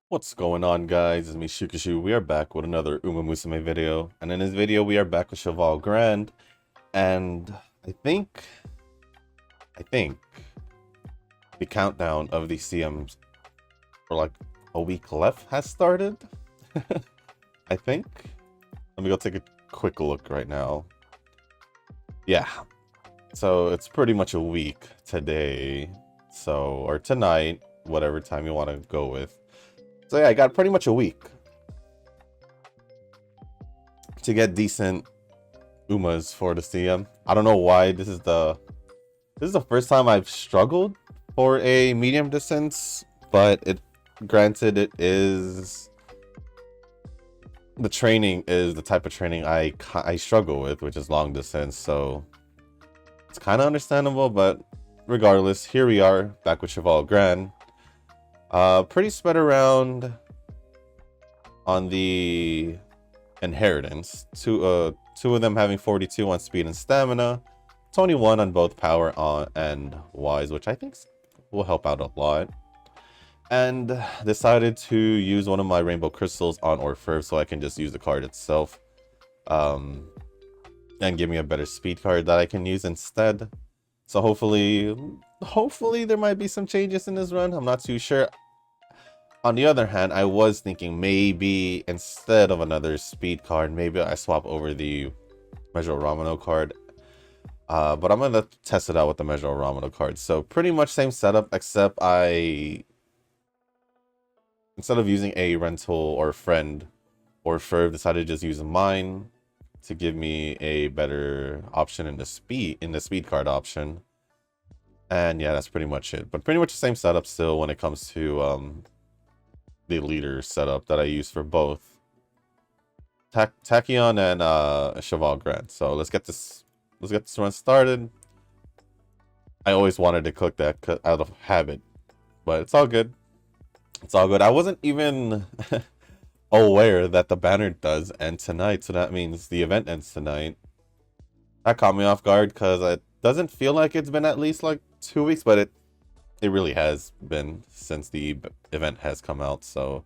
What's going on, guys? It's me, Shukashu. We are back with another Musume video. And in this video, we are back with Cheval Grand. And I think the countdown of the CMs for like a week left has started. I think. Let me go take a quick look right now. Yeah. So it's pretty much a week today. Or tonight, whatever time you want to go with. So yeah, I got pretty much a week to get decent Umas for the CM. I don't know why this is the first time I've struggled for a medium distance, but granted it is the training is the type of training I struggle with, which is long distance, so it's kind of understandable, but regardless, here we are back with Cheval Grand. Pretty spread around on the inheritance. Two of them having 42 on speed and stamina, 21 on both power and wise, which I think will help out a lot. And decided to use one of my rainbow crystals on Orfurv so I can just use the card itself, and give me a better speed card that I can use instead. So hopefully there might be some changes in this run. I'm not too sure. On the other hand, I was thinking maybe instead of another speed card, maybe I swap over the Measure Romano card. But I'm going to test it out with the Measure Romano card. So pretty much same setup, except instead of using a rental or friend or Furv, decided to just use mine to give me a better option in the speed card option. And yeah, that's pretty much it. But pretty much the same setup still when it comes to the leader setup that I use for both Tachyon and Cheval Grand. So let's get this run started. I always wanted to click that out of habit, but it's all good. It's all good. I wasn't even aware that the banner does end tonight, so that means the event ends tonight. That caught me off guard because it doesn't feel like it's been at least like 2 weeks, but it really has been since the event has come out, so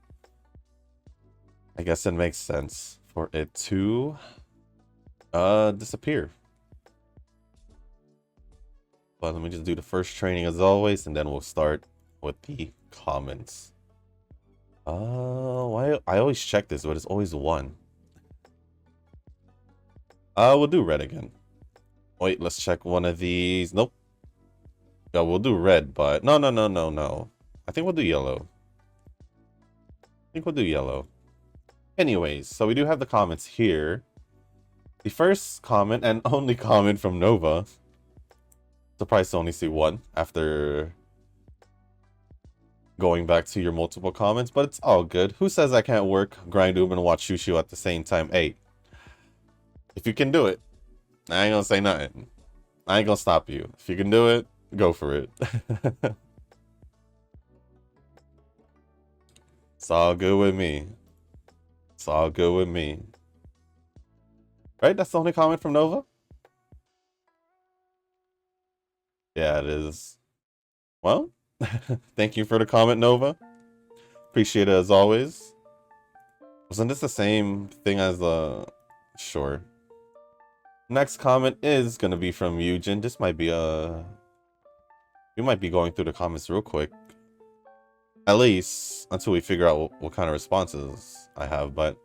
I guess it makes sense for it to disappear. But let me just do the first training as always, and then we'll start with the comments. Why I always check this, but it's always one. We'll do red again. Wait, let's check one of these. Nope. Yeah, we'll do red, but no. I think we'll do yellow. Anyways, so we do have the comments here. The first comment and only comment from Nova. Surprised to only see one after going back to your multiple comments, but it's all good. Who says I can't work, grind Uber, and watch Shushu at the same time? Hey, if you can do it, I ain't gonna say nothing. I ain't gonna stop you. If you can do it, go for it. It's all good with me. It's all good with me. Right? That's the only comment from Nova? Yeah, it is. Well, thank you for the comment, Nova. Appreciate it as always. Wasn't this the same thing as the... Sure. Next comment is going to be from Eugen. This might be we might be going through the comments real quick. At least until we figure out what kind of responses I have, but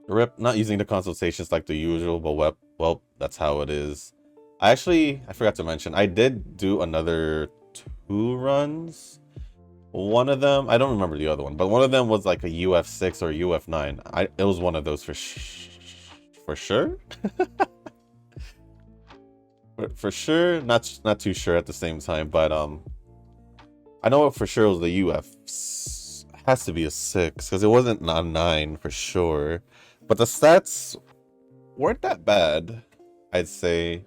rip not using the consultations like the usual, but well, that's how it is. I forgot to mention, I did do another 2 runs. One of them, I don't remember the other one, but one of them was like a UF 6 or UF 9. It was one of those for sure. for sure, not too sure at the same time, but I know for sure it was the UF. Has to be a 6 because it wasn't a 9 for sure. But the stats weren't that bad, I'd say.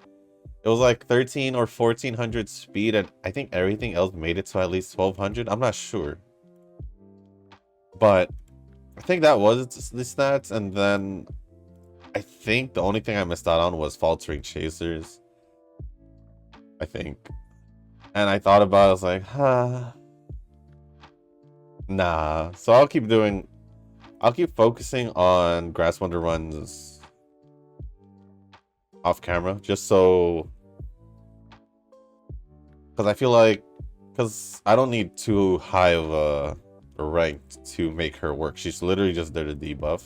It was like 13 or 1400 speed, and I think everything else made it to at least 1200. I'm not sure, but I think that was the stats. And then I think the only thing I missed out on was faltering chasers. I think. And I thought about it, I was like, nah. So I'll keep focusing on Grass Wonder runs off camera, just so, because I feel like, because I don't need too high of a rank to make her work. She's literally just there to debuff.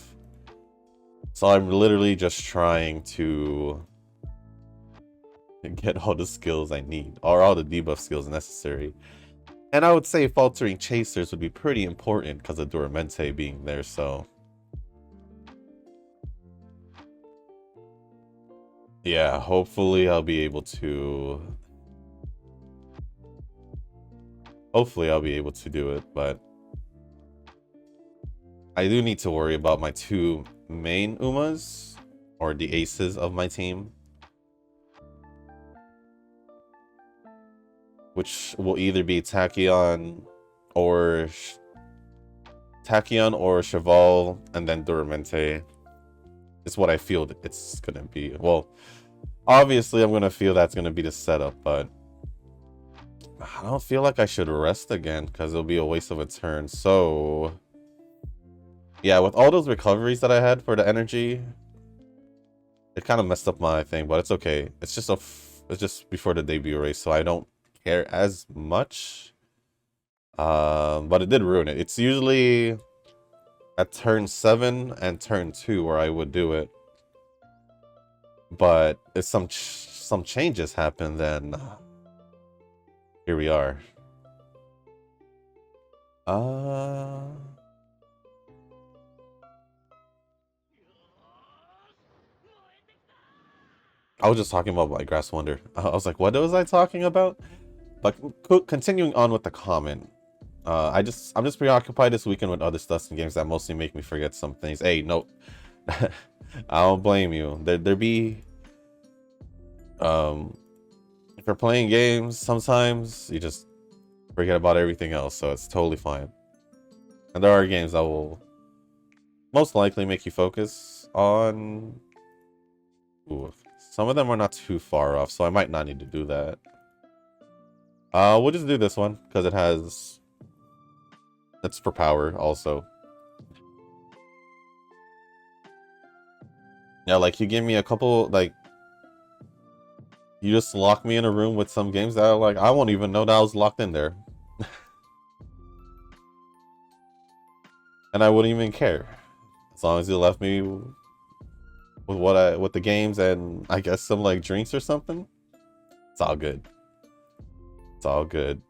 So I'm literally just trying to get all the skills I need, or all the debuff skills necessary. And I would say faltering chasers would be pretty important because of Duramente being there, so. Yeah, hopefully I'll be able to do it, but I do need to worry about my two main Umas, or the aces of my team, which will either be Tachyon or Cheval, and then Duramente is what I feel it's gonna be. Well, obviously I'm gonna feel that's gonna be the setup, but I don't feel like I should rest again because it'll be a waste of a turn. So yeah, with all those recoveries that I had for the energy, it kind of messed up my thing, but it's okay. It's just before the debut race, so I don't care as much. But it did ruin it. It's usually at turn 7 and turn 2 where I would do it. But if some changes happen, then here we are. I was just talking about my Grass Wonder. I was like, what was I talking about? But continuing on with the comment. I'm just preoccupied this weekend with other stuff and games that mostly make me forget some things. Hey, no. I don't blame you. If you're playing games, sometimes you just forget about everything else, so it's totally fine. And there are games that will most likely make you focus on... Ooh, some of them are not too far off, so I might not need to do that. We'll just do this one, because it's for power, also. Yeah, like, you give me a couple, like... You just lock me in a room with some games that, like, I won't even know that I was locked in there. And I wouldn't even care. As long as you left me with the games and, I guess, some, like, drinks or something. It's all good. It's all good.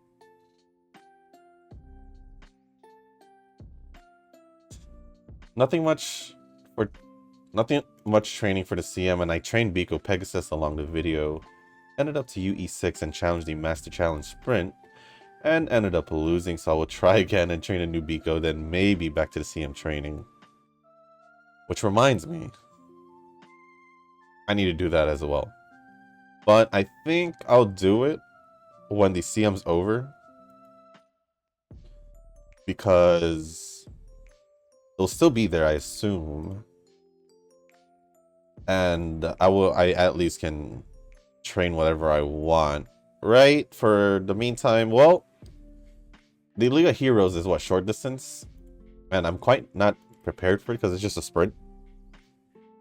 Nothing much training for the CM, and I trained Biko Pegasus along the video. Ended up to UE6 and challenged the Master Challenge Sprint, and ended up losing, so I will try again and train a new Biko, then maybe back to the CM training. Which reminds me, I need to do that as well. But I think I'll do it when the CM's over, because it'll still be there, I assume. And I at least can train whatever I want, right? For the meantime, well, the League of Heroes is what, short distance? And I'm quite not prepared for it because it's just a sprint.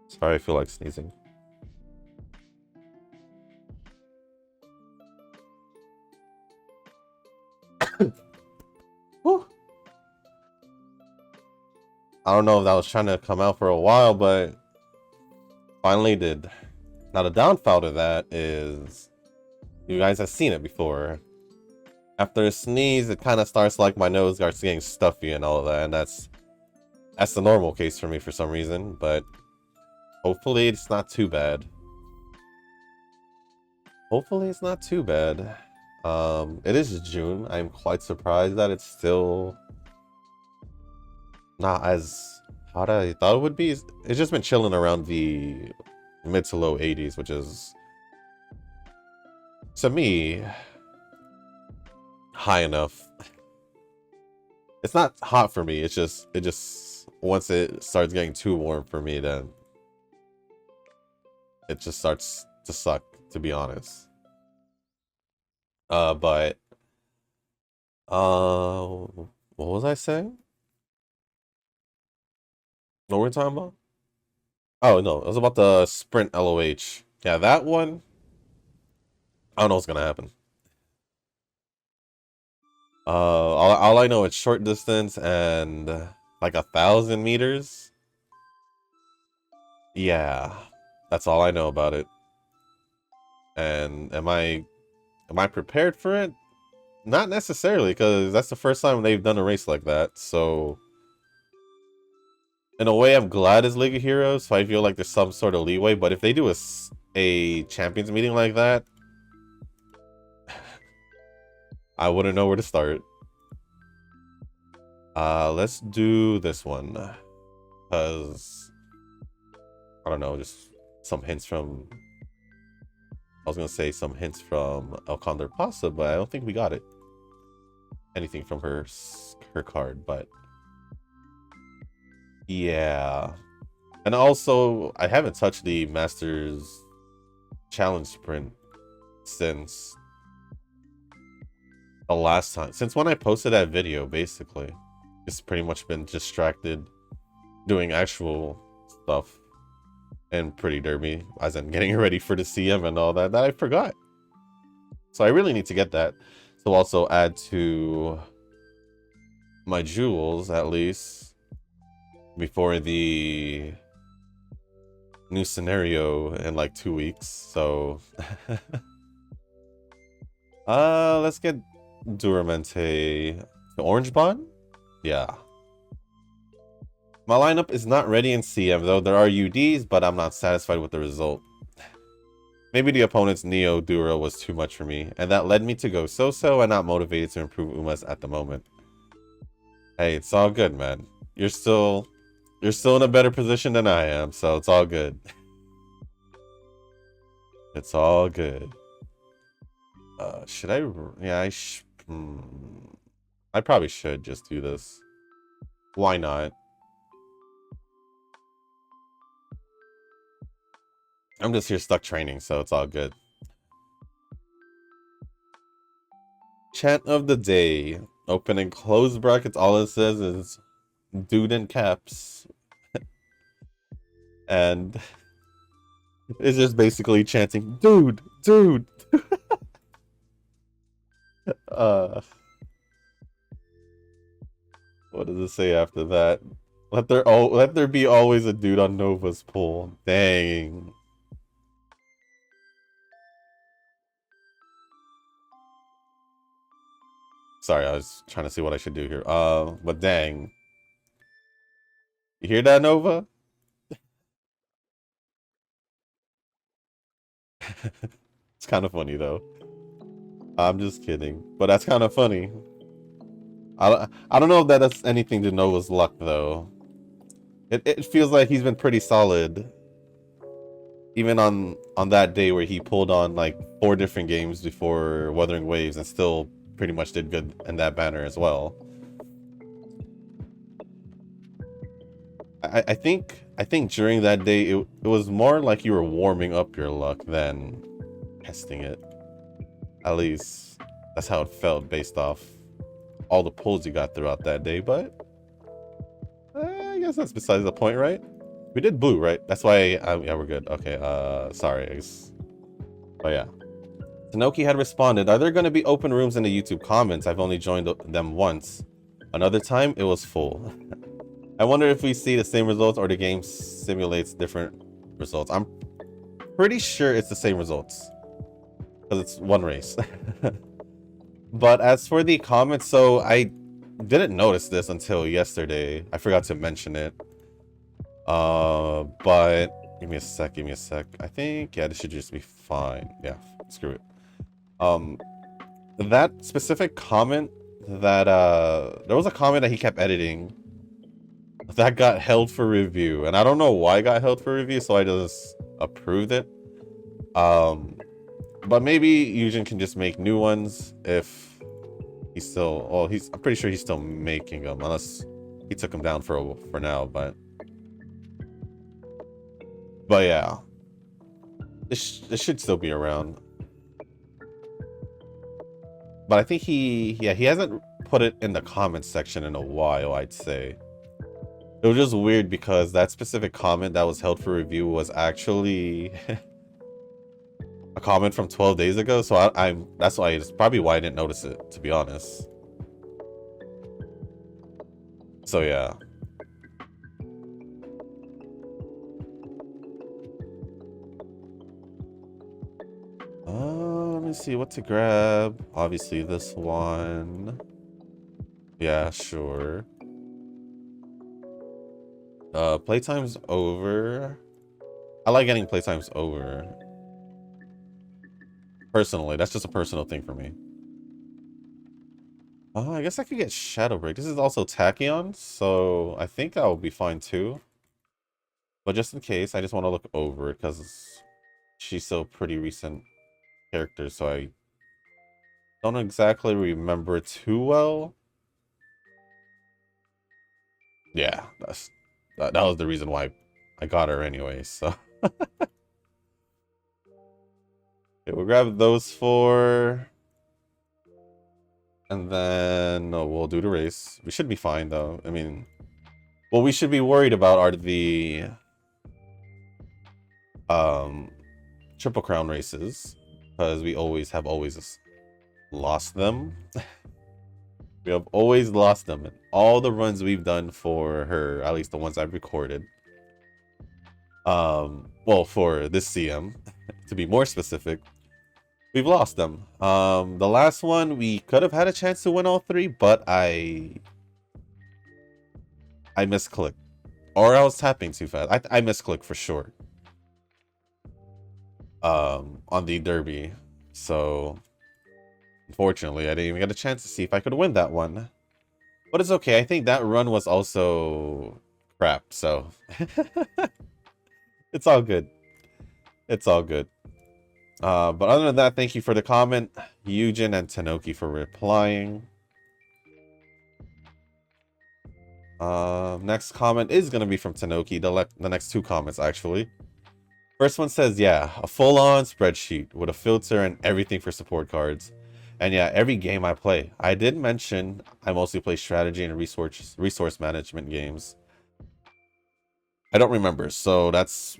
Sorry, I feel like sneezing. Whew. I don't know if that was trying to come out for a while, but finally did. Now the downfall to that is you guys have seen it before. After a sneeze, it kind of starts like my nose starts getting stuffy and all of that, and that's the normal case for me for some reason, but hopefully it's not too bad. Hopefully it's not too bad. It is June. I'm quite surprised that it's still not as hot as I thought it would be. It's just been chilling around the mid to low 80s, which is, to me, high enough. It's not hot for me. It just once it starts getting too warm for me, then it just starts to suck, to be honest. But what was I saying? What were we talking about? Oh no, it was about the sprint LOH. Yeah, that one. I don't know what's gonna happen. All I know is short distance and like 1,000 meters. Yeah, that's all I know about it. And am I prepared for it? Not necessarily, because that's the first time they've done a race like that. So in a way, I'm glad it's League of Heroes, so I feel like there's some sort of leeway. But if they do a champions meeting like that, I wouldn't know where to start. Let's do this one, because I don't know, just some hints from. I was gonna say some hints from El Condor Pasa, but I don't think we got it. Anything from her card, but yeah. And also, I haven't touched the Masters Challenge Sprint since the last time. Since when I posted that video, basically. It's pretty much been distracted doing actual stuff and Pretty Derby, as in getting ready for the CM and all that I forgot. So I really need to get that. So also add to my jewels, at least, before the new scenario in like 2 weeks. So let's get Duramente. The orange bond? Yeah. My lineup is not ready in CM though. There are UDs, but I'm not satisfied with the result. Maybe the opponent's Neo Dura was too much for me, and that led me to go so-so and not motivated to improve Umas at the moment. Hey, it's all good, man. You're still in a better position than I am, so it's all good. It's all good. Should I? Yeah, I probably should just do this. Why not? I'm just here stuck training, so it's all good. Chant of the day. Open and close brackets. All it says is dude in caps. And it's just basically chanting, dude, dude. What does it say after that? Let there be always a dude on Nova's pool. Dang. Sorry, I was trying to see what I should do here. But dang. You hear that, Nova? It's kind of funny though. I'm just kidding, but that's kind of funny. I don't know if that has anything to Nova's luck though. It feels like he's been pretty solid, even on that day where he pulled on like 4 different games before Wuthering Waves and still pretty much did good in that banner as well. I think during that day it was more like you were warming up your luck than testing it. At least that's how it felt based off all the pulls you got throughout that day, but I guess that's besides the point, right? We did blue, right? That's why yeah, we're good. Okay, sorry. But yeah. Tanoki had responded, are there going to be open rooms in the YouTube comments? I've only joined them once. Another time, it was full. I wonder if we see the same results or the game simulates different results. I'm pretty sure it's the same results, because it's one race. But as for the comments, so I didn't notice this until yesterday. I forgot to mention it. But give me a sec. I think, yeah, this should just be fine. Yeah, screw it. That specific comment that, there was a comment that he kept editing that got held for review, and I don't know why it got held for review, so I just approved it. But maybe Eugen can just make new ones if he's still, well, I'm pretty sure he's still making them, unless he took them down for now, but yeah. It should still be around. But I think he hasn't put it in the comments section in a while, I'd say. It was just weird because that specific comment that was held for review was actually a comment from 12 days ago. So that's why it's probably why I didn't notice it, to be honest. So yeah. Let me see what to grab. Obviously this one. Yeah, sure. Playtime's over. I like getting playtimes over. Personally, that's just a personal thing for me. I guess I could get Shadow Break. This is also Tachyon, so I think that will be fine too. But just in case, I just want to look over it because she's still pretty recent character, so I don't exactly remember too well. Yeah, that was the reason why I got her anyway, so. Okay, we'll grab those four. And then we'll do the race. We should be fine though. I mean, what we should be worried about are the Triple Crown races, because we always lost them. We have always lost them in all the runs we've done for her, at least the ones I've recorded. Well, for this CM, to be more specific, we've lost them. The last one we could have had a chance to win all three, but I misclicked, or I was tapping too fast. I misclicked for sure. On the derby, so unfortunately I didn't even get a chance to see if I could win that one. But it's okay. I think that run was also crap, so it's all good. It's all good. But other than that, thank you for the comment, Eugen and Tanoki, for replying. Next comment is going to be from Tanoki, the next two comments actually. First one says, yeah, a full-on spreadsheet with a filter and everything for support cards. And yeah, every game I play. I did mention I mostly play strategy and resource management games. I don't remember, so that's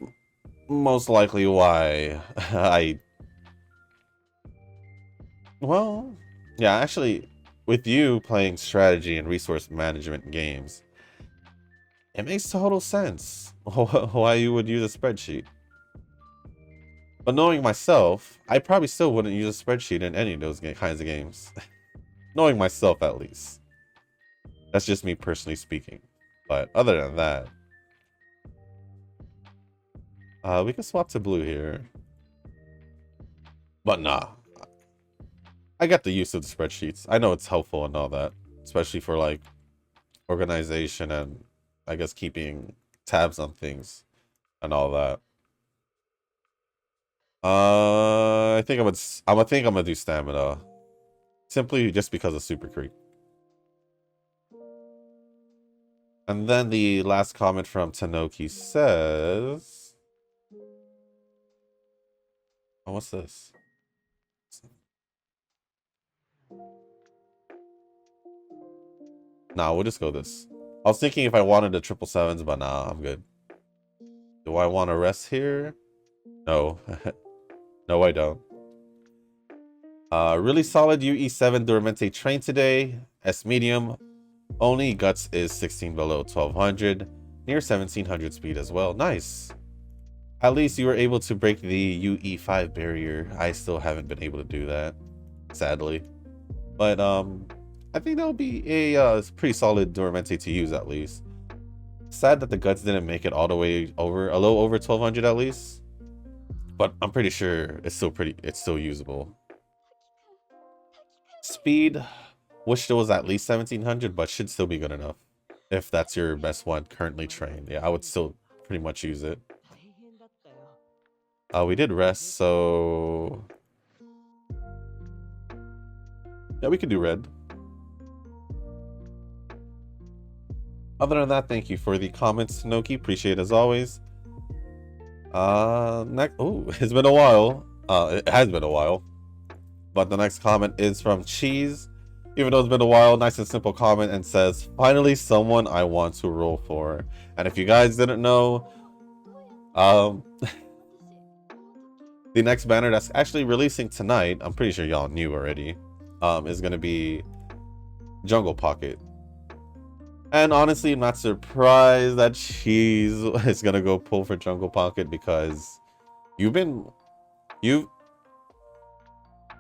most likely why well, yeah, actually, with you playing strategy and resource management games, it makes total sense why you would use a spreadsheet. But knowing myself, I probably still wouldn't use a spreadsheet in any of those kinds of games. Knowing myself, at least. That's just me personally speaking. But other than that, we can swap to blue here. But nah. I got the use of the spreadsheets. I know it's helpful and all that. Especially for like organization and I guess keeping tabs on things and all that. I think I'm gonna do stamina. Simply just because of Super Creep. And then the last comment from Tanoki says, oh, what's this? Nah, we'll just go this. I was thinking if I wanted the 777s, but nah, I'm good. Do I want to rest here? No. No, I don't. Really solid UE7 Duramente train today. S medium. Only guts is 16 below 1200. Near 1700 speed as well. Nice. At least you were able to break the UE5 barrier. I still haven't been able to do that, sadly. But I think that'll be a pretty solid Duramente to use at least. Sad that the guts didn't make it all the way over, a little over 1200 at least. But I'm pretty sure it's still usable. Speed, wish there was at least 1700, but should still be good enough. If that's your best one currently trained. Yeah, I would still pretty much use it. We did rest, so yeah, we could do red. Other than that, thank you for the comments, Tanoki. Appreciate it as always. Next. Oh, it's been a while. It has been a while. But the next comment is from Cheese. Even though it's been a while, nice and simple comment and says, finally someone I want to roll for. And if you guys didn't know, the next banner that's actually releasing tonight, I'm pretty sure y'all knew already, is gonna be Jungle Pocket. And honestly, I'm not surprised that Cheese is gonna go pull for Jungle Pocket because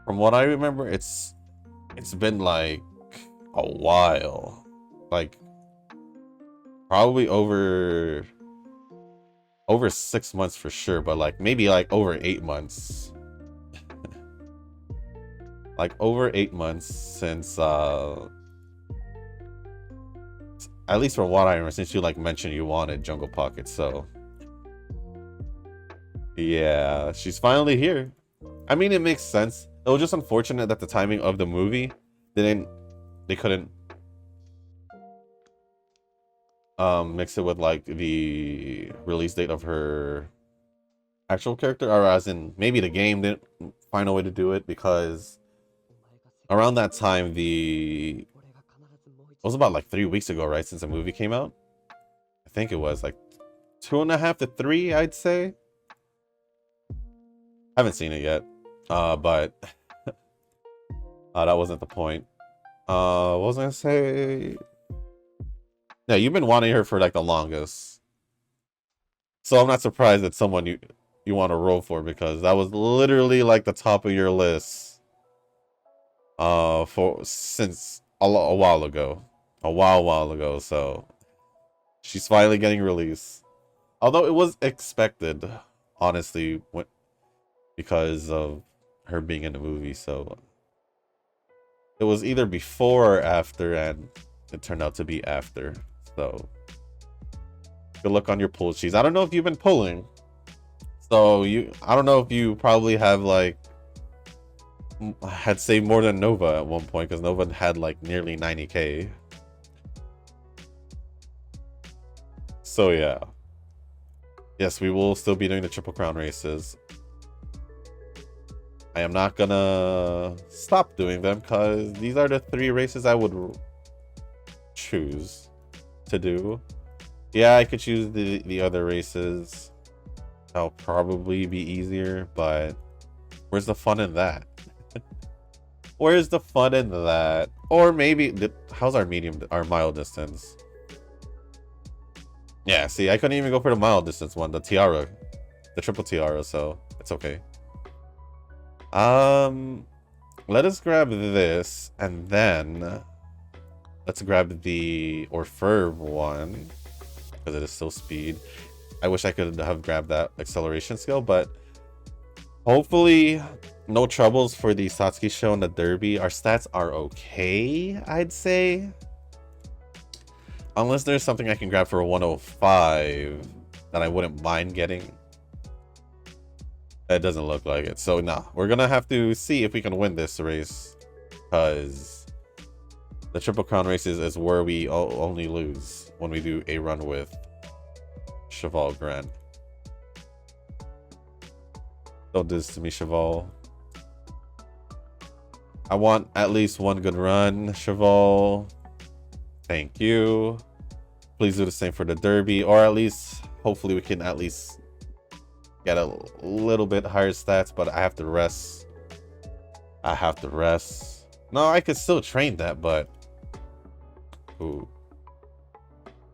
from what I remember, it's been like a while, like probably over 6 months for sure, but like maybe like over 8 months. Like over 8 months since at least from what I remember, since you like mentioned you wanted Jungle Pocket. So yeah, she's finally here. I mean, it makes sense. It was just unfortunate that the timing of the movie they couldn't mix it with like the release date of her actual character, or as in maybe the game didn't find a way to do it, because around that time it was about like 3 weeks ago, right, since the movie came out. I think it was like 2.5 to 3, I'd say. Haven't seen it yet, but that wasn't the point. What was I gonna say? Yeah, you've been wanting her for like the longest, so I'm not surprised that someone you want to roll for, because that was literally like the top of your list for since a while ago, a while ago. So she's finally getting released, although it was expected, honestly, because of her being in the movie. So it was either before or after, and it turned out to be after. So good luck on your pull, Cheese. I don't know if you've been pulling, so I don't know if you probably have like had saved more than Nova at one point, because Nova had like nearly 90k. So yeah, yes, we will still be doing the Triple Crown races. I am not gonna stop doing them, because these are the 3 races I would choose to do. Yeah, I could choose the other races. That'll probably be easier, but where's the fun in that? Where's the fun in that? Or maybe how's our mile distance? Yeah, see, I couldn't even go for the mile distance one, the tiara, the triple tiara, so it's okay. Let us grab this, and then let's grab the Orfurve one, because it is still speed. I wish I could have grabbed that acceleration skill, but hopefully no troubles for the Satsuki show and the Derby. Our stats are okay, I'd say. Unless there's something I can grab for a 105 that I wouldn't mind getting. That doesn't look like it. So nah, we're gonna have to see if we can win this race, because the Triple Crown races is where we only lose when we do a run with Cheval Grand. Don't do this to me, Cheval. I want at least one good run, Cheval. Thank you. Please do the same for the Derby, or at least, hopefully we can at least get a little bit higher stats, but I have to rest. No, I could still train that, but ooh.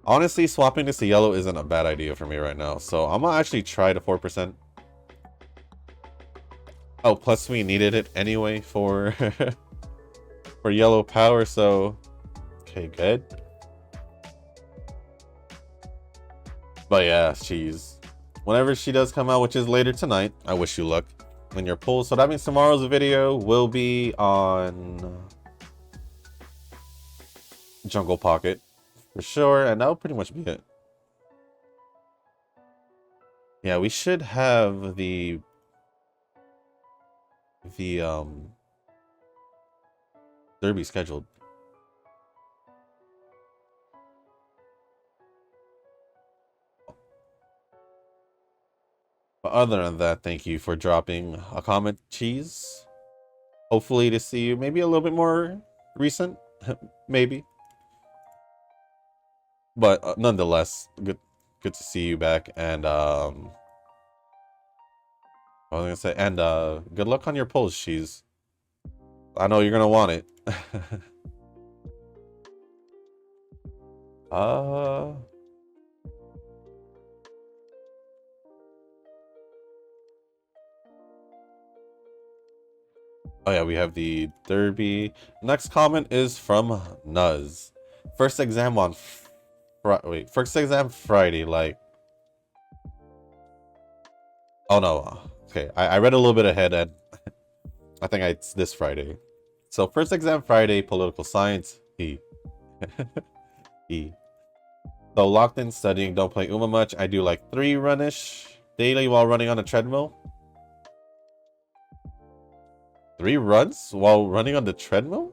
Honestly, swapping this to yellow isn't a bad idea for me right now, so I'm gonna actually try the 4%. Oh, plus we needed it anyway for for yellow power, so okay, good. But yeah, she's whenever she does come out, which is later tonight, I wish you luck in your pull. So that means tomorrow's video will be on Jungle Pocket for sure, and that'll pretty much be it. Yeah, we should have the Derby scheduled. But other than that, thank you for dropping a comment, Cheese. Hopefully to see you maybe a little bit more recent, maybe. But nonetheless, good to see you back. And I was gonna say, and good luck on your polls, Cheese. I know you're gonna want it. uh Oh yeah, we have the Derby. Next comment is from Nuz. First exam on first exam Friday, like. Oh no. Okay, I read a little bit ahead and I think it's this Friday. So first exam Friday, political science, E. E. So locked in studying, don't play Uma much. I do like 3 runish daily while running on a treadmill. 3 runs while running on the treadmill?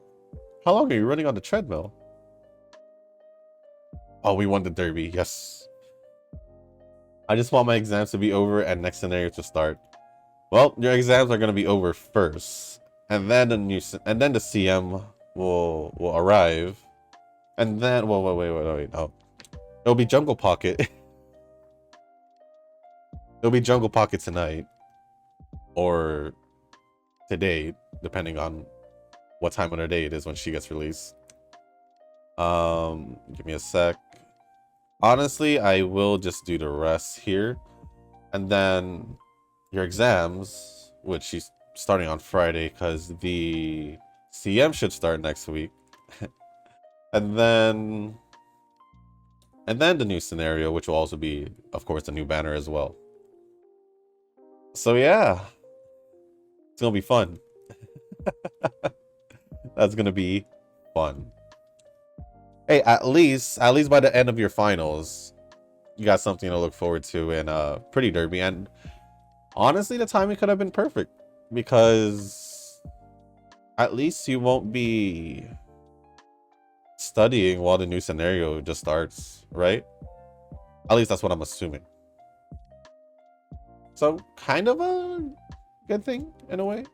How long are you running on the treadmill? Oh, we won the Derby. Yes. I just want my exams to be over and next scenario to start. Well, your exams are going to be over first, and then the CM will arrive, and then wait. No, it'll be Jungle Pocket. It'll be Jungle Pocket tonight or today, depending on what time of the day it is when she gets released. Give me a sec. Honestly, I will just do the rest here, and then your exams, which she's starting on Friday, because the CM should start next week, and then the new scenario, which will also be, of course, the new banner as well. So yeah, it's gonna be fun. That's gonna be fun. Hey, at least by the end of your finals, you got something to look forward to in Pretty Derby. And honestly, the timing could have been perfect because at least you won't be studying while the new scenario just starts, right? At least that's what I'm assuming. So kind of a good thing in a way.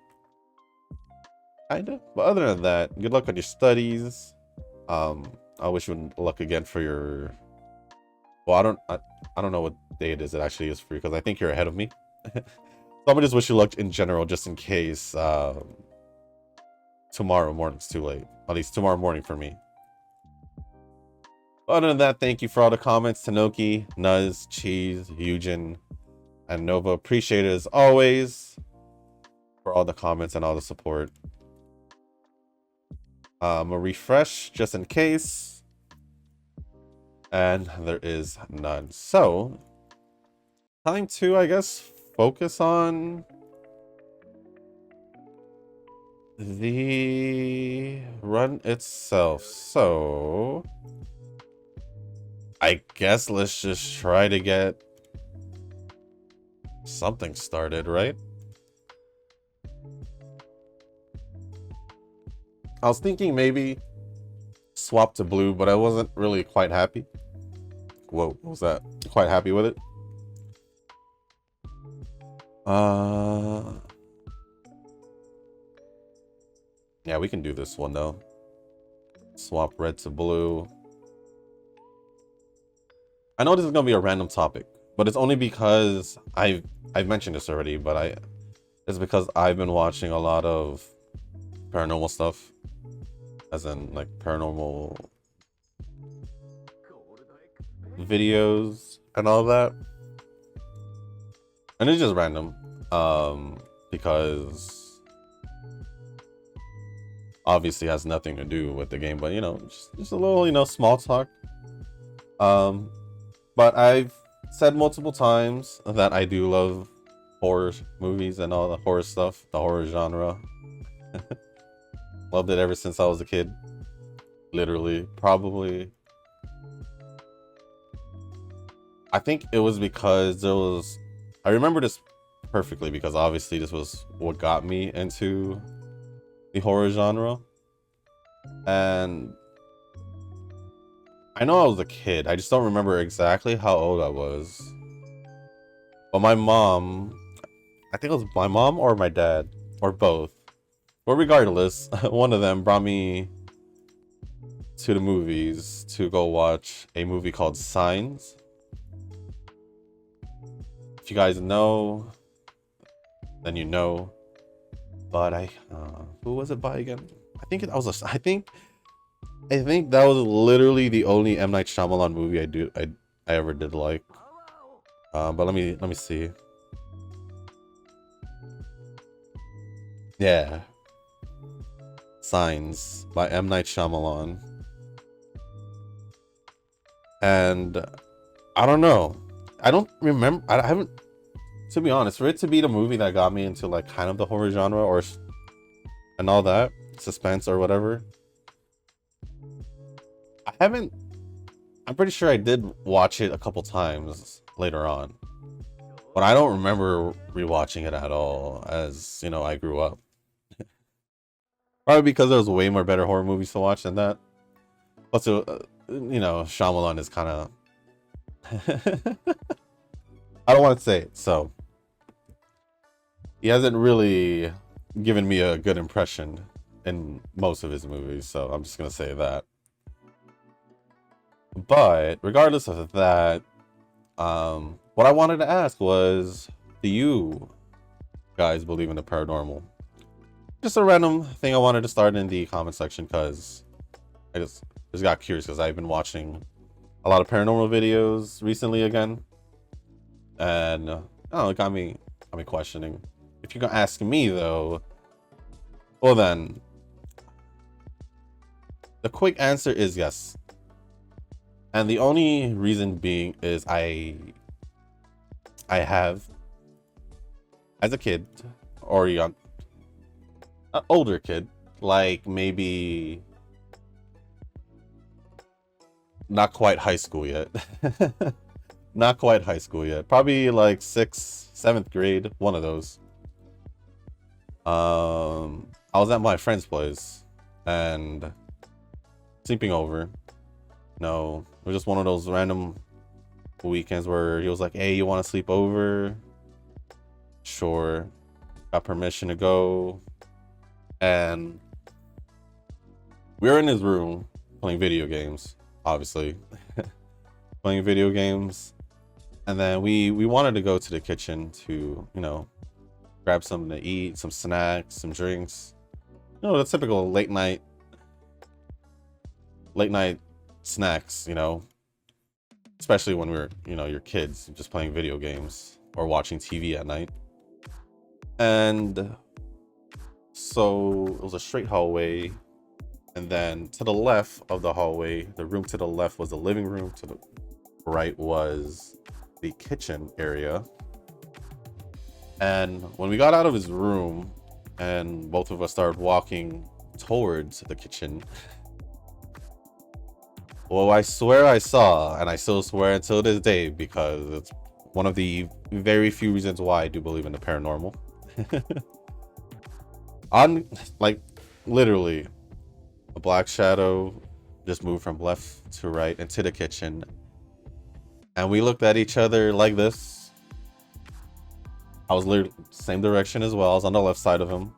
Kinda. But other than that, good luck on your studies. I wish you luck again for your. Well, I don't know what day it actually is for you because I think you're ahead of me. So I'm gonna just wish you luck in general, just in case tomorrow morning's too late. At least tomorrow morning for me. Other than that, thank you for all the comments, Tanoki, Nuz, Cheese, Eugen, and Nova. Appreciate it as always for all the comments and all the support. A refresh just in case, and there is none. So time to, I guess, focus on the run itself. So I guess let's just try to get something started, right? I was thinking maybe swap to blue, but I wasn't really quite happy. Whoa, what was that? Quite happy with it. Yeah, we can do this one though. Swap red to blue. I know this is gonna be a random topic, but it's only because I've mentioned this already, but it's because I've been watching a lot of paranormal stuff, as in like paranormal videos and all that, and it's just random because obviously has nothing to do with the game, but you know, just a little, you know, small talk. But I've said multiple times that I do love horror movies and all the horror stuff, the horror genre. Loved it ever since I was a kid. Literally, probably. I think it was because there was. I remember this perfectly because obviously this was what got me into the horror genre. And I know I was a kid. I just don't remember exactly how old I was. But my mom, I think it was my mom or my dad, or both. But regardless, one of them brought me to the movies to go watch a movie called Signs. If you guys know, then you know. But who was it by again? I think that was literally the only M. Night Shyamalan movie I ever did like. But let me see. Yeah. Signs by M. Night Shyamalan. And I don't know. I don't remember. I haven't, to be honest, for it to be the movie that got me into like kind of the horror genre and all that, suspense or whatever. I'm pretty sure I did watch it a couple times later on. But I don't remember rewatching it at all as, you know, I grew up. Probably because there was way more better horror movies to watch than that. Plus, you know, Shyamalan is kind of... I don't want to say it, so... He hasn't really given me a good impression in most of his movies, so I'm just going to say that. But, regardless of that, what I wanted to ask was, do you guys believe in the paranormal? Just a random thing I wanted to start in the comment section because I just got curious because I've been watching a lot of paranormal videos recently again. And, I don't know, it got me questioning. If you're going to ask me, though, well then, the quick answer is yes. And the only reason being is I have, as a kid, or young, an older kid, like maybe not quite high school yet. Not quite high school yet. Probably like 6th, 7th grade, one of those. I was at my friend's place and sleeping over. No, it was just one of those random weekends where he was like, hey, you want to sleep over? Sure. Got permission to go. And we were in his room playing video games, obviously. Playing video games. And then we wanted to go to the kitchen to, you know, grab something to eat, some snacks, some drinks. You know, the typical late night snacks, you know. Especially when we're, you know, your kids just playing video games or watching TV at night. And so it was a straight hallway, and then to the left of the hallway, the room to the left was the living room, to the right was the kitchen area. And when we got out of his room and both of us started walking towards the kitchen, well, I swear I saw, and I still swear until this day, because it's one of the very few reasons why I do believe in the paranormal. On, like, literally, a black shadow just moved from left to right into the kitchen. And we looked at each other like this. I was literally same direction as well. I was on the left side of him.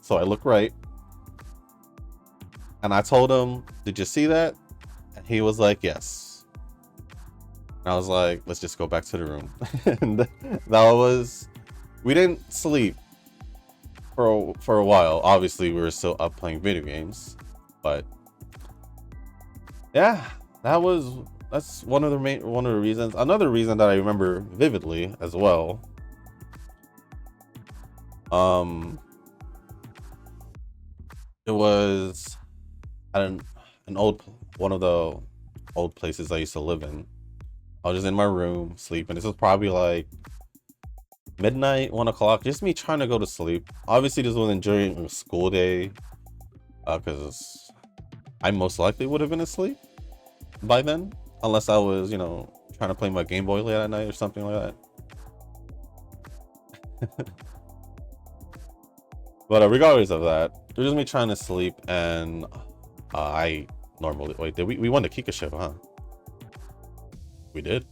So I looked right. And I told him, did you see that? And he was like, yes. And I was like, let's just go back to the room. And that was, we didn't sleep for a while. Obviously, we were still up playing video games. But yeah, that's one of the reasons. Another reason that I remember vividly as well. It was at one of the old places I used to live in. I was just in my room sleeping. This was probably like midnight, 1 o'clock, just me trying to go to sleep. Obviously this wasn't during a school day, because I most likely would have been asleep by then, unless I was, you know, trying to play my Game Boy late at night or something like that. But regardless of that, it was just me trying to sleep, and I normally wait. We won the Kika shift, huh? We did.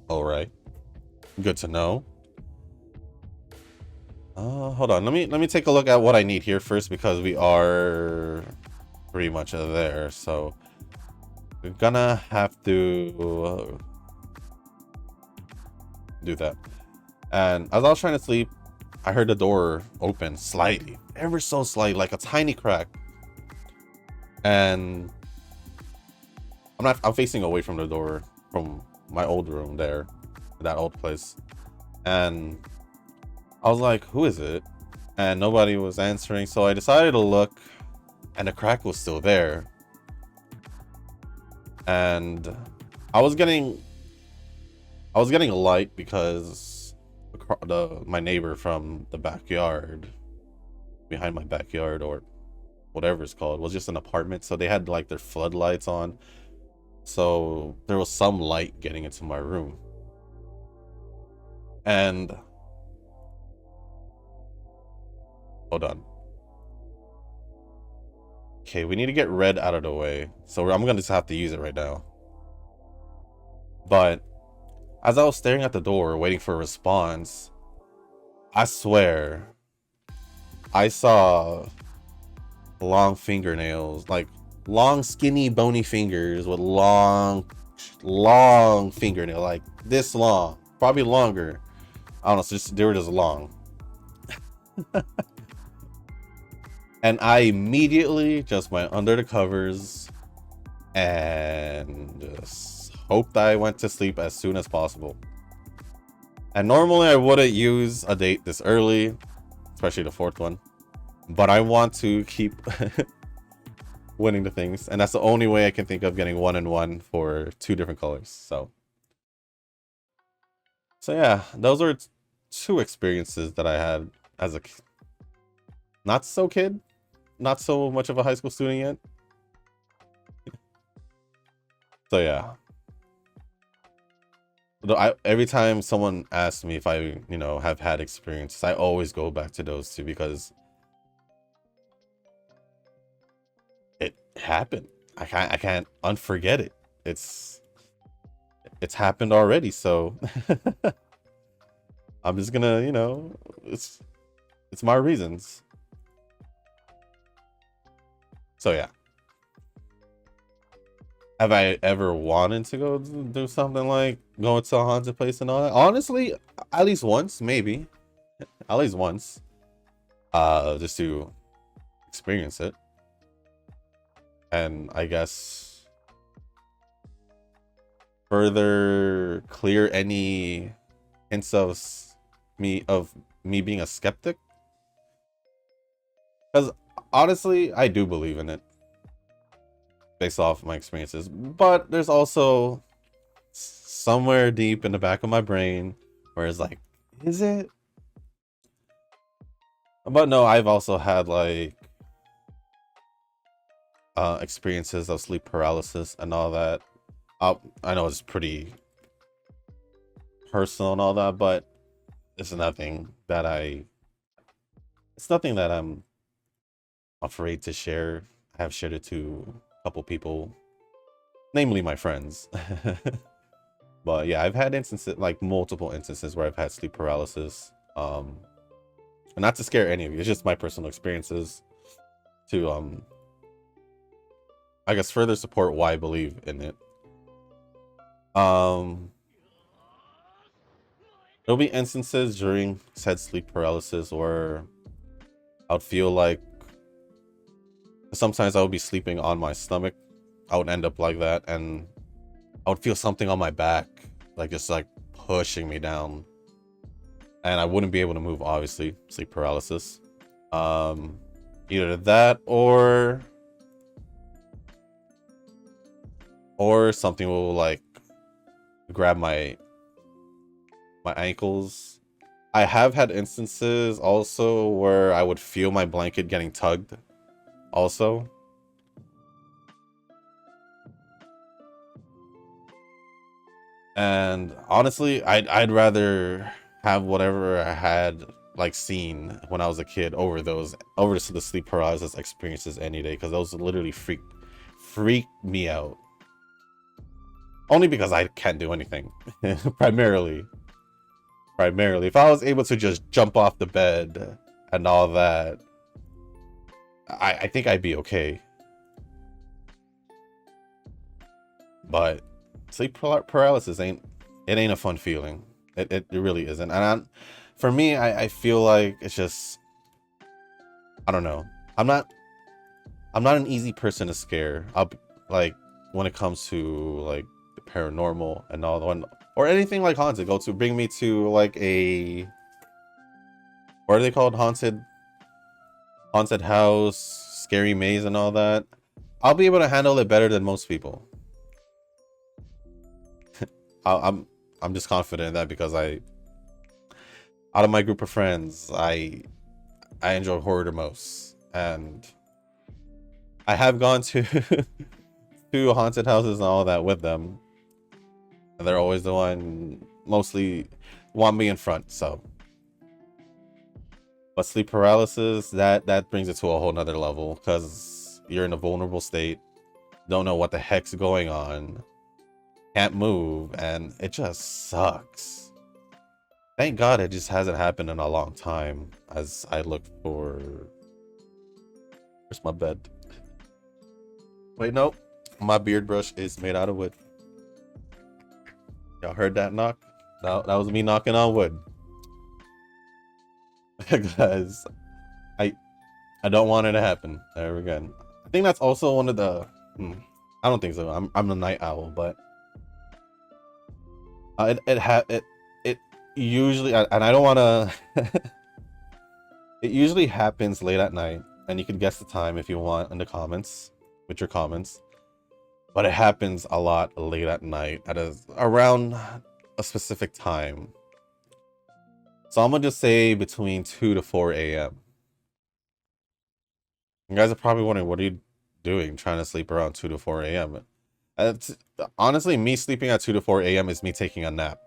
All right. Good to know. Hold on. Let me take a look at what I need here first, because we are pretty much there. So we're gonna have to do that. And as I was trying to sleep, I heard the door open slightly, ever so slight, like a tiny crack. And I'm facing away from the door from my old room there, that old place. And I was like, who is it? And nobody was answering, so I decided to look, and the crack was still there. And I was getting a light because my neighbor from the backyard, behind my backyard, or whatever it's called, was just an apartment, so they had like their floodlights on, so there was some light getting into my room. And hold on. Okay, we need to get red out of the way, so I'm gonna just have to use it right now. But as I was staring at the door waiting for a response, I swear I saw long fingernails, like long skinny bony fingers with long fingernail, like this long, probably longer. I don't know, they were just long. And I immediately just went under the covers and just hoped I went to sleep as soon as possible. And normally I wouldn't use a date this early, especially the fourth one, but I want to keep winning the things, and that's the only way I can think of getting 1 and 1 for 2 different colors. So yeah, those are 2 experiences that I had as a not so much of a high school student yet. So yeah, every time someone asks me if I have had experiences, I always go back to those 2 because it happened. I can't unforget it. It's happened already, so I'm just gonna, it's my reasons. So yeah. Have I ever wanted to go do something like go to a haunted place and all that? Honestly, at least once, maybe. At least once. Just to experience it. And I guess further clear any hints of me being a skeptic. Because honestly, I do believe in it based off my experiences, but there's also somewhere deep in the back of my brain where it's like, is it? But no, I've also had like experiences of sleep paralysis and all that. I know it's pretty personal and all that, but it's nothing that I'm afraid to share. I have shared it to a couple people, namely my friends. But yeah, I've had instances, like multiple instances, where I've had sleep paralysis. And not to scare any of you, it's just my personal experiences to I guess further support why I believe in it. There'll be instances during said sleep paralysis where I'd feel like sometimes I would be sleeping on my stomach. I would end up like that, and I would feel something on my back, like just like pushing me down, and I wouldn't be able to move, obviously, sleep paralysis. Either that or something will like grab my ankles. I have had instances also where I would feel my blanket getting tugged also. And honestly, I'd rather have whatever I had like seen when I was a kid over the sleep paralysis experiences any day, because those literally freak me out. Only because I can't do anything, primarily. primarily. If I was able to just jump off the bed and all that, I think I'd be okay. But sleep paralysis ain't a fun feeling. It really isn't. And for me, I feel like it's just, I don't know. I'm not an easy person to scare. Like when it comes to like the paranormal and all the one or anything like haunted. Go to bring me to like a, what are they called? Haunted house, scary maze and all that. I'll be able to handle it better than most people. I'm just confident in that because out of my group of friends, I enjoy horror the most, and I have gone to to haunted houses and all that with them, and they're always the one mostly want me in front. So, but sleep paralysis, that brings it to a whole nother level because you're in a vulnerable state, don't know what the heck's going on, can't move, and it just sucks. Thank God it just hasn't happened in a long time as I look for... Where's my bed? Wait, nope. My beard brush is made out of wood. Y'all heard that knock? No, that was me knocking on wood. Guys, I don't want it to happen ever again. I think that's also one of the... I don't think so. I'm a night owl, but... It usually, and I don't want to... It usually happens late at night, and you can guess the time if you want in the comments, with your comments. But it happens a lot late at night, around a specific time. So I'm gonna just say between 2 to 4 a.m. You guys are probably wondering, what are you doing trying to sleep around 2 to 4 a.m.? Honestly, me sleeping at 2 to 4 a.m. is me taking a nap.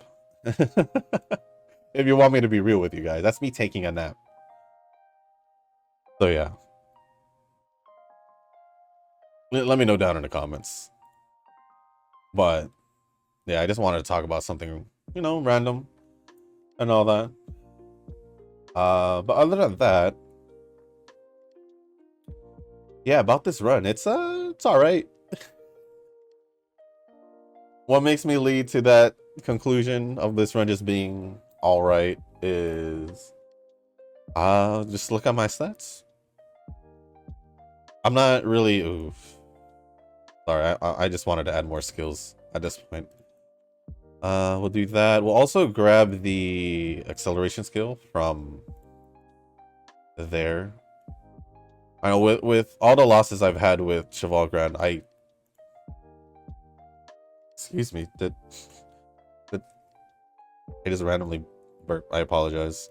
If you want me to be real with you guys, that's me taking a nap. So yeah. Let me know down in the comments. But yeah, I just wanted to talk about something, random and all that. But other than that, yeah, about this run, it's all right. What makes me lead to that conclusion of this run just being all right is just look at my stats. I'm not really... Oof. Sorry, I just wanted to add more skills at this point. We'll do that. We'll also grab the acceleration skill from there. I know with all the losses I've had with Cheval Grand, excuse me, it just randomly burped. I apologize.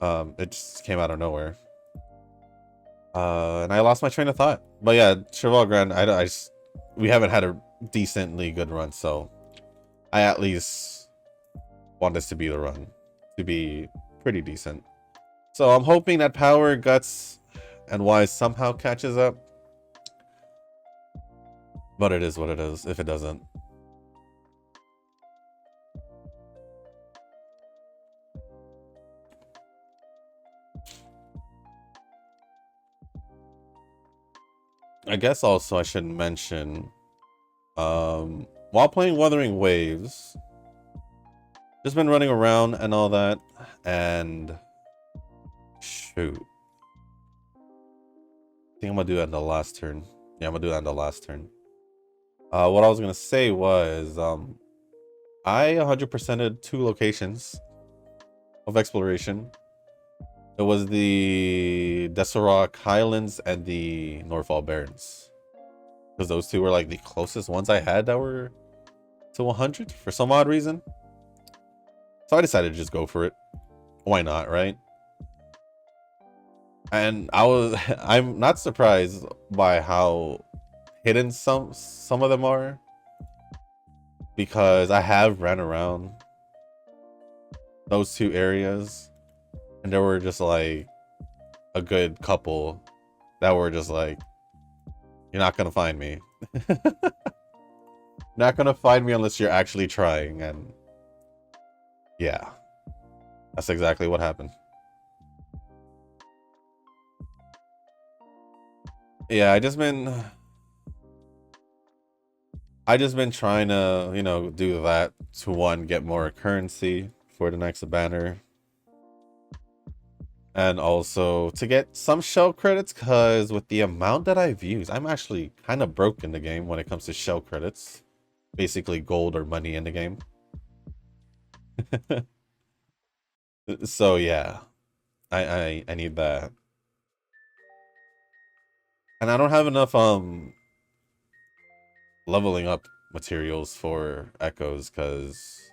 It just came out of nowhere. And I lost my train of thought. But yeah, Cheval Grand, we haven't had a decently good run, so I at least want this to be the run, to be pretty decent. So I'm hoping that Power, Guts, and Wise somehow catches up. But it is what it is, if it doesn't. I guess also I should mention, while playing Wuthering Waves, just been running around and all that, and shoot, I think I'm gonna do that in the last turn. Yeah, I'm gonna do that in the last turn. What I was gonna say was, I 100%ed 2 locations of exploration. It was the Deserock Highlands and the Norfall Barrens, because those 2 were like the closest ones I had that were to 100 for some odd reason. So I decided to just go for it. Why not, right? And I'm not surprised by how hidden some of them are, because I have ran around those 2 areas. And there were just like a good couple that were just like, you're not gonna find me. Not gonna find me unless you're actually trying. And yeah, That's exactly what happened. Yeah, I just been trying to, you know, do that to one, get more currency for the next banner. And also to get some shell credits, because with the amount that I've used, I'm actually kind of broke in the game when it comes to shell credits. Basically gold or money in the game. So yeah, I need that. And I don't have enough leveling up materials for echoes because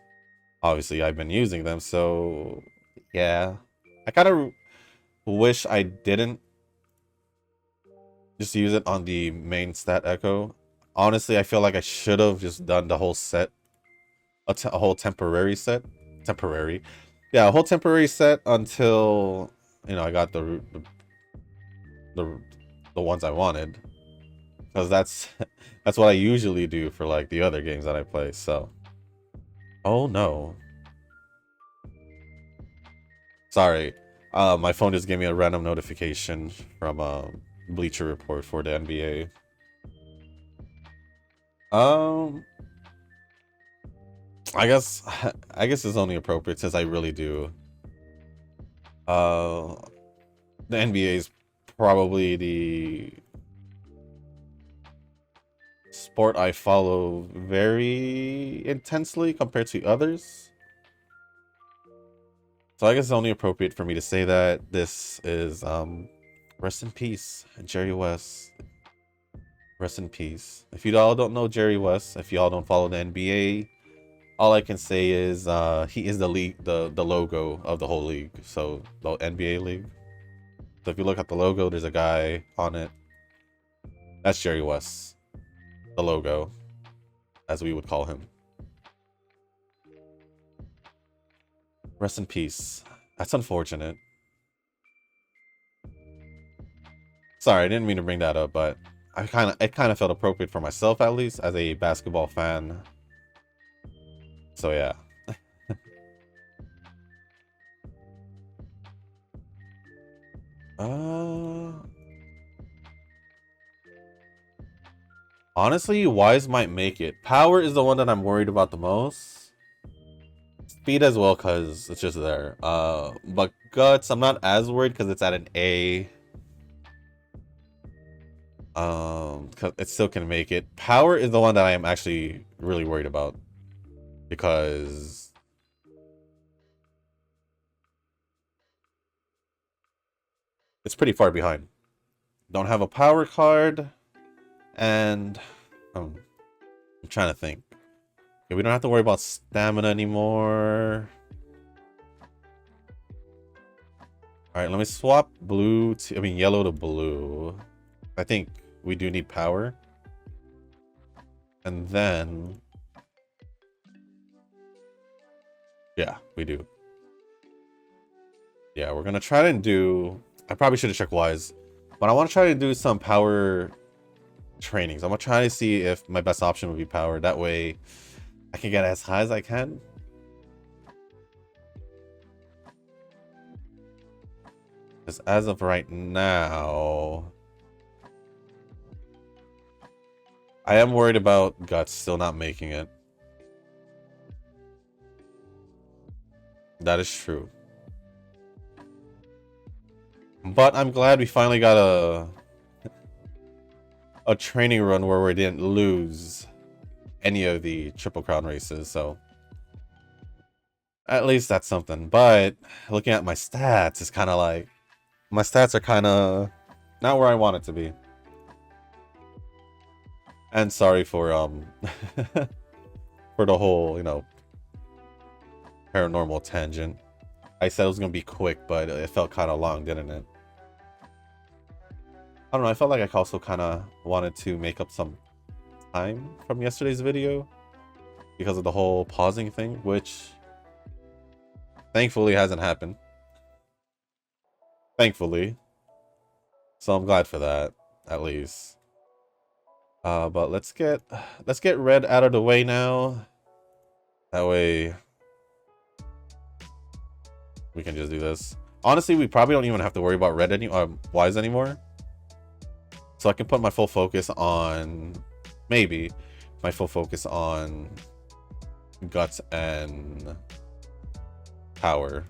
obviously I've been using them. So yeah, I kind of wish I didn't just use it on the main stat echo. Honestly, I feel like I should have just done the whole set, a whole temporary set, temporary, yeah, a whole temporary set until, you know, I got the, the ones I wanted, because that's that's what I usually do for like the other games that I play. So, oh no, sorry, my phone just gave me a random notification from Bleacher Report for the NBA. Um, I guess I guess it's only appropriate since I really do. Uh, the NBA is probably the sport I follow very intensely compared to others. So I guess it's only appropriate for me to say that this is rest in peace, Jerry West. Rest in peace. If you all don't know Jerry West, if y'all don't follow the NBA, all I can say is he is the league, the logo of the whole league. So the NBA league. So if you look at the logo, there's a guy on it. That's Jerry West, the logo, as we would call him. Rest in peace. That's unfortunate. Sorry, I didn't mean to bring that up, but it kind of felt appropriate for myself, at least as a basketball fan. So yeah. uh Honestly, Wise might make it. Power is the one that I'm worried about the most. Speed as well, cause it's just there. But Guts, I'm not as worried because it's at an A. Cause it still can make it. Power is the one that I am actually really worried about because it's pretty far behind. Don't have a power card, and I'm trying to think. Okay, we don't have to worry about stamina anymore. All right, let me swap yellow to blue. I think we do need power. And then, yeah, we do. Yeah, we're gonna try to do, I probably should have checked Wise, but I want to try to do some power trainings. I'm gonna try to see if my best option would be power. That way I can get as high as I can. Because as of right now, I am worried about Guts still not making it. That is true. But I'm glad we finally got a training run where we didn't lose any of the Triple Crown races, so at least that's something. But looking at my stats, it's kind of like my stats are kind of not where I want it to be. And sorry for for the whole, you know, paranormal tangent. I said it was gonna be quick, but it felt kind of long, didn't it? I don't know. I felt like I also kind of wanted to make up some time from yesterday's video because of the whole pausing thing, which thankfully hasn't happened. Thankfully. So I'm glad for that, at least. But let's get red out of the way now. That way we can just do this. Honestly, we probably don't even have to worry about wise anymore. So I can put my full focus on, maybe, my full focus on guts and power.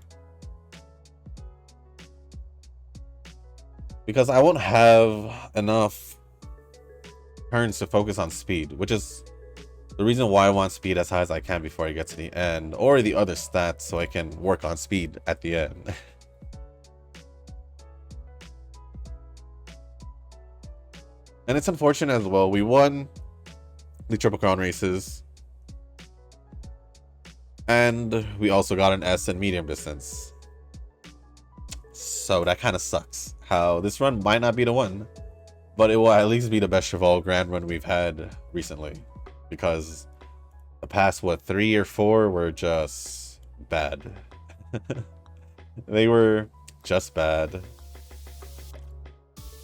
Because I won't have enough turns to focus on speed, which is the reason why I want speed as high as I can before I get to the end, or the other stats so I can work on speed at the end. And it's unfortunate as well. We won the Triple Crown races, and we also got an S in medium distance. So that kind of sucks. How this run might not be the one, but it will at least be the best Cheval Grand run we've had recently. Because the past, what, 3 or 4 were just bad. They were just bad.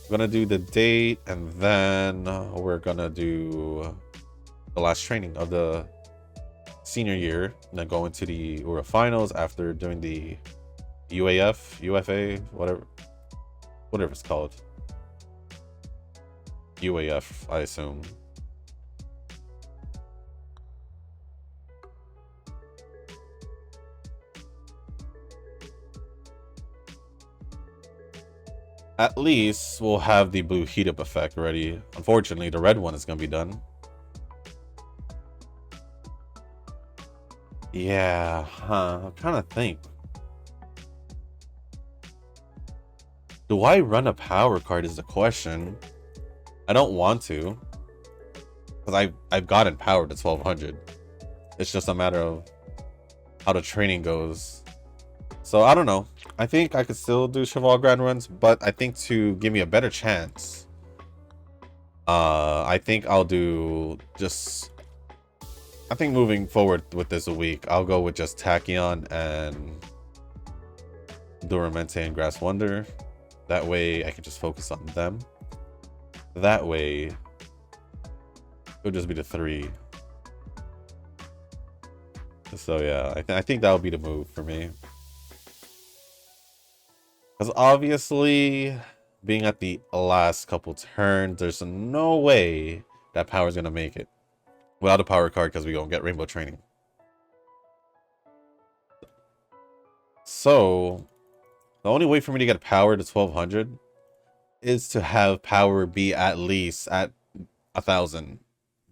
We're gonna do the date, and then we're gonna do the last training of the senior year, and then go into the UAF finals after doing the UAF, UFA, whatever it's called. UAF, I assume. At least we'll have the blue heat up effect ready. Unfortunately, the red one is going to be done. Yeah, I'm trying to think. Do I run a power card is the question. I don't want to. Because I've gotten power to 1200. It's just a matter of how the training goes. So I don't know. I think I could still do Cheval Grand runs, but I think to give me a better chance, I think I'll do just... I think moving forward with this a week, I'll go with just Tachyon and Duramente and Grass Wonder. That way I can just focus on them. That way it'll just be the 3. So yeah, I think that'll be the move for me. Because obviously, being at the last couple turns, there's no way that power's going to make it. Without a power card, because we don't get Rainbow Training. So, the only way for me to get power to 1200 is to have power be at least at 1000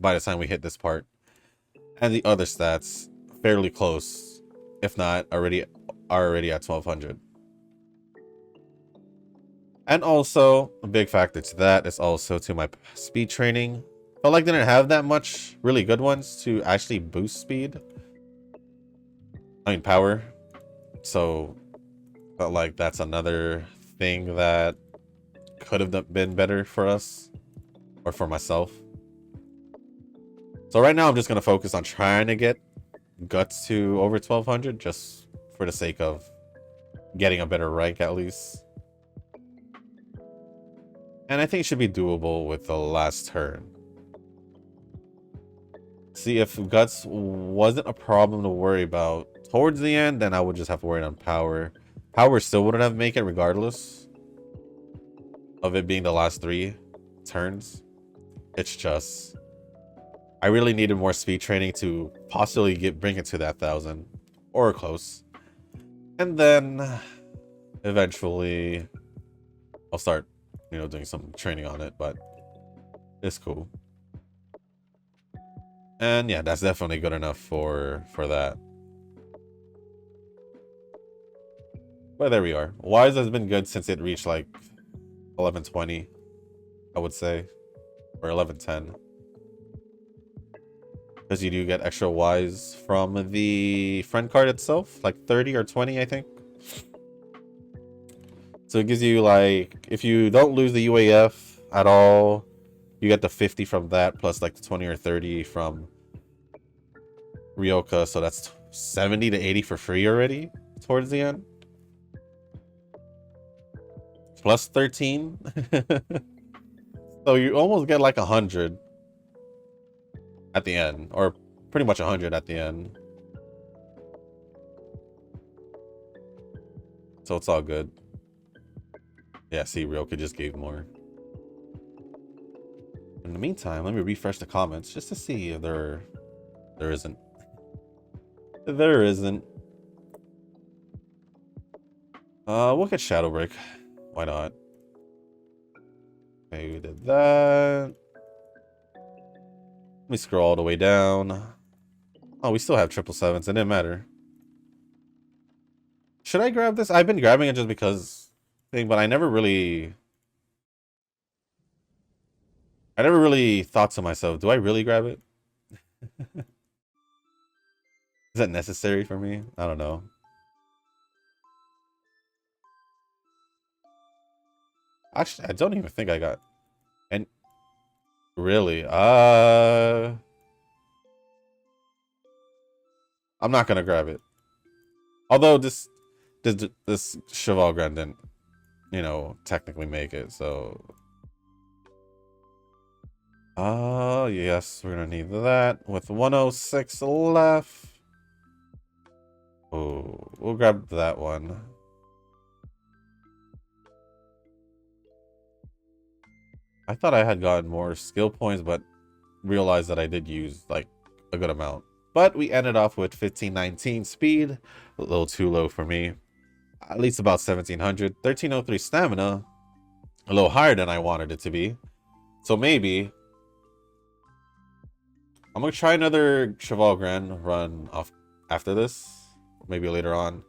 by the time we hit this part. And the other stats fairly close, if not already at 1200. And also, a big factor to that is also to my speed training. Felt like I didn't have that much really good ones to actually boost speed. I mean, power. So, felt like that's another thing that could have been better for us. Or for myself. So right now, I'm just going to focus on trying to get guts to over 1200. Just for the sake of getting a better rank at least. And I think it should be doable with the last turn. See, if guts wasn't a problem to worry about towards the end, then I would just have to worry on power. Power still wouldn't have made it regardless of it being the last 3 turns. It's just I really needed more speed training to possibly bring it to that 1000 or close. And then eventually I'll start, doing some training on it, but it's cool. And yeah, that's definitely good enough for that. But there we are. Wise has been good since it reached like 1120, I would say, or 1110. Because you do get extra Wise from the friend card itself, like 30 or 20, I think. So it gives you, like, if you don't lose the UAF at all, you get the 50 from that, plus like the 20 or 30 from Ryoka. So that's 70 to 80 for free already towards the end. Plus 13. So you almost get like 100 at the end, or pretty much 100 at the end. so it's all good. Yeah, see, Ryoka just gave more. In the meantime, let me refresh the comments just to see if there isn't. There isn't. We'll get Shadow Break. Why not? Okay, we did that. Let me scroll all the way down. Oh, we still have 777s. It didn't matter. Should I grab this? I've been grabbing it just because thing, but I never really thought to myself, do I really grab it? Is that necessary for me? I don't know. Actually, I don't even think I got. And really, I'm not gonna grab it. Although this Cheval Grand didn't, you know, technically make it, so. Yes, we're gonna need that with 106 left. Oh, we'll grab that one. I thought I had gotten more skill points, but realized that I did use like a good amount. But we ended off with 1519 speed, a little too low for me. At least about 1700. 1303 stamina, a little higher than I wanted it to be. So maybe I'm gonna try another Cheval Grand run off after this, maybe later on.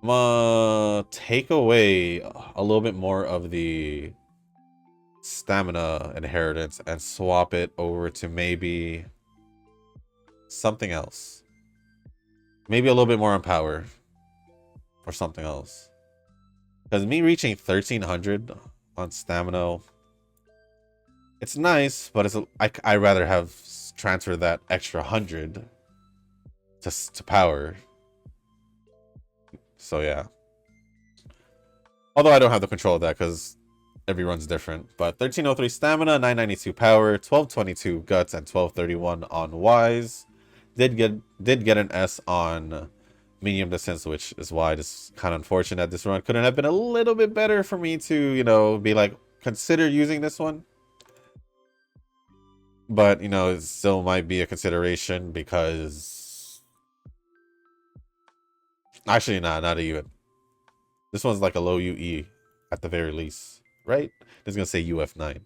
I'm gonna take away a little bit more of the stamina inheritance and swap it over to maybe something else. Maybe a little bit more on power or something else. Because me reaching 1300 on stamina, it's nice, but it's I rather have transferred that extra 100 to power. So yeah. Although I don't have the control of that because every run's different. But 1303 stamina, 992 power, 1222 guts, and 1231 on wise. Did get an S on medium distance, which is why it's kind of unfortunate that this run couldn't have been a little bit better for me to, you know, be like, consider using this one. But, you know, it still might be a consideration because actually, not even. This one's like a low UE at the very least, right? It's gonna say UF9.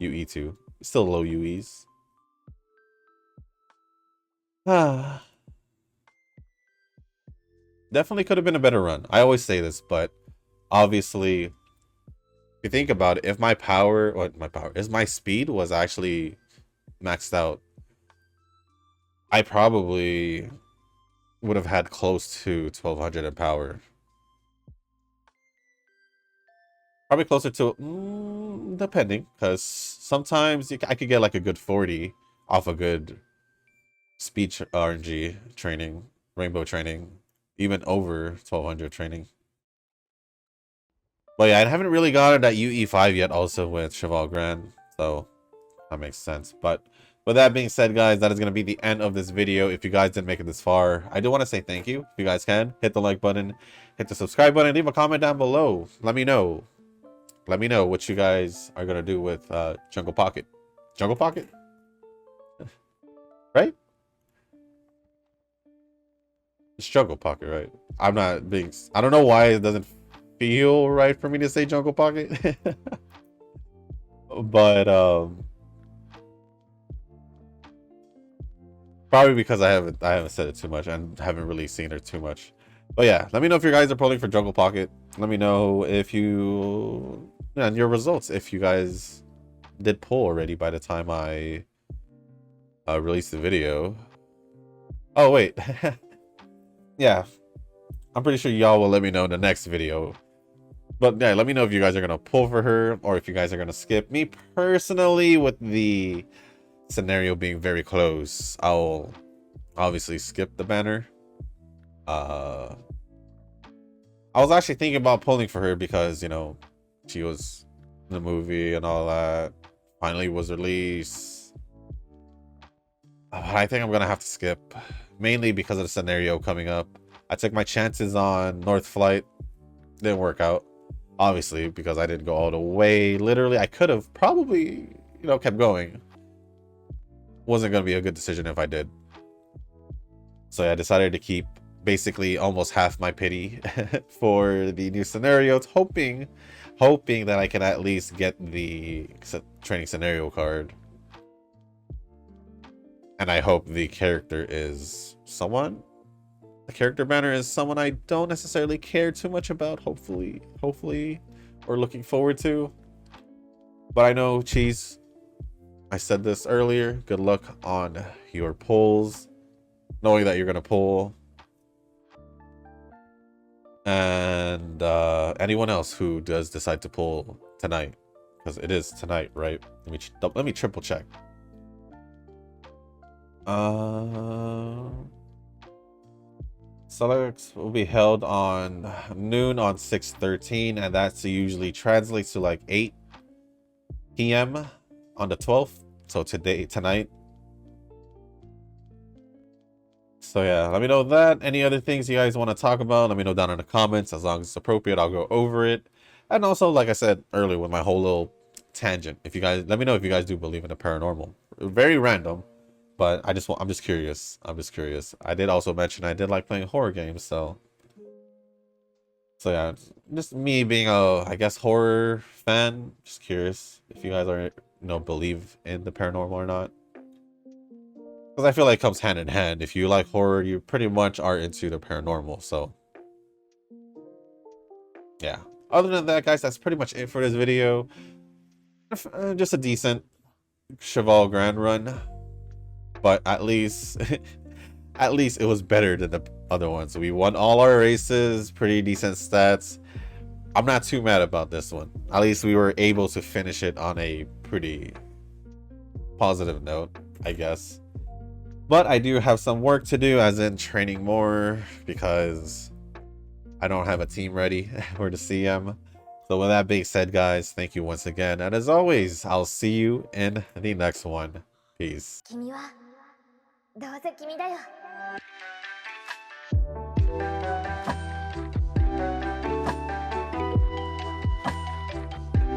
UE2. Still low UEs. Definitely could have been a better run. I always say this, but obviously, if you think about it, if my speed was actually maxed out, I probably would have had close to 1200 in power. Probably closer to, depending, because sometimes I could get like a good 40 off a good speech RNG training, rainbow training, even over 1200 training. But yeah, I haven't really gotten that UE5 yet also with Cheval Grand, so that makes sense. But with that being said, guys, that is going to be the end of this video. If you guys didn't make it this far, I do want to say thank you. If you guys can, hit the like button, hit the subscribe button, leave a comment down below. Let me know. Let me know what you guys are going to do with Jungle Pocket. Jungle Pocket? Right? It's Jungle Pocket, right? I'm not being... I don't know why it doesn't feel right for me to say Jungle Pocket. But, probably because I haven't said it too much and haven't really seen her too much. But yeah, let me know if you guys are pulling for Jungle Pocket. Let me know if you... and your results, if you guys did pull already by the time I released the video. Oh, wait. Yeah. I'm pretty sure y'all will let me know in the next video. But yeah, let me know if you guys are going to pull for her or if you guys are going to skip. Me personally, with the scenario being very close, I'll obviously skip the banner. I was actually thinking about pulling for her because, you know, she was in the movie and all that. Finally was released. I think I'm going to have to skip mainly because of the scenario coming up. I took my chances on North Flight. Didn't work out, obviously, because I didn't go all the way. Literally, I could have probably, you know, kept going. Wasn't going to be a good decision if I did. So yeah, I decided to keep basically almost half my pity for the new scenarios, hoping that I can at least get the training scenario card. And I hope the character is someone. The character banner is someone I don't necessarily care too much about, hopefully, or looking forward to. But I know, Cheese, I said this earlier, good luck on your pulls, knowing that you're going to pull. And anyone else who does decide to pull tonight, because it is tonight, right? Let me triple check. Selects will be held on noon on 6/13, and that's usually translates to like 8 p.m. on the 12th. So tonight. So yeah, let me know that. Any other things you guys want to talk about, let me know down in the comments. As long as it's appropriate, I'll go over it. And also, like I said earlier with my whole little tangent, if you guys, let me know if you guys do believe in the paranormal. Very random. But I'm just curious. I did also mention I did like playing horror games, so yeah, just me being a, I guess, horror fan. Just curious if you guys are, you know, believe in the paranormal or not. Because I feel like it comes hand in hand. If you like horror, you pretty much are into the paranormal, so yeah. Other than that, guys, that's pretty much it for this video. Just a decent Cheval Grand run. But at least it was better than the other ones. We won all our races, pretty decent stats. I'm not too mad about this one. At least we were able to finish it on a pretty positive note, I guess. But I do have some work to do, as in training more, because I don't have a team ready for the CM. So with that being said, guys, thank you once again. And as always, I'll see you in the next one. Peace. 君はどうせ君だよ。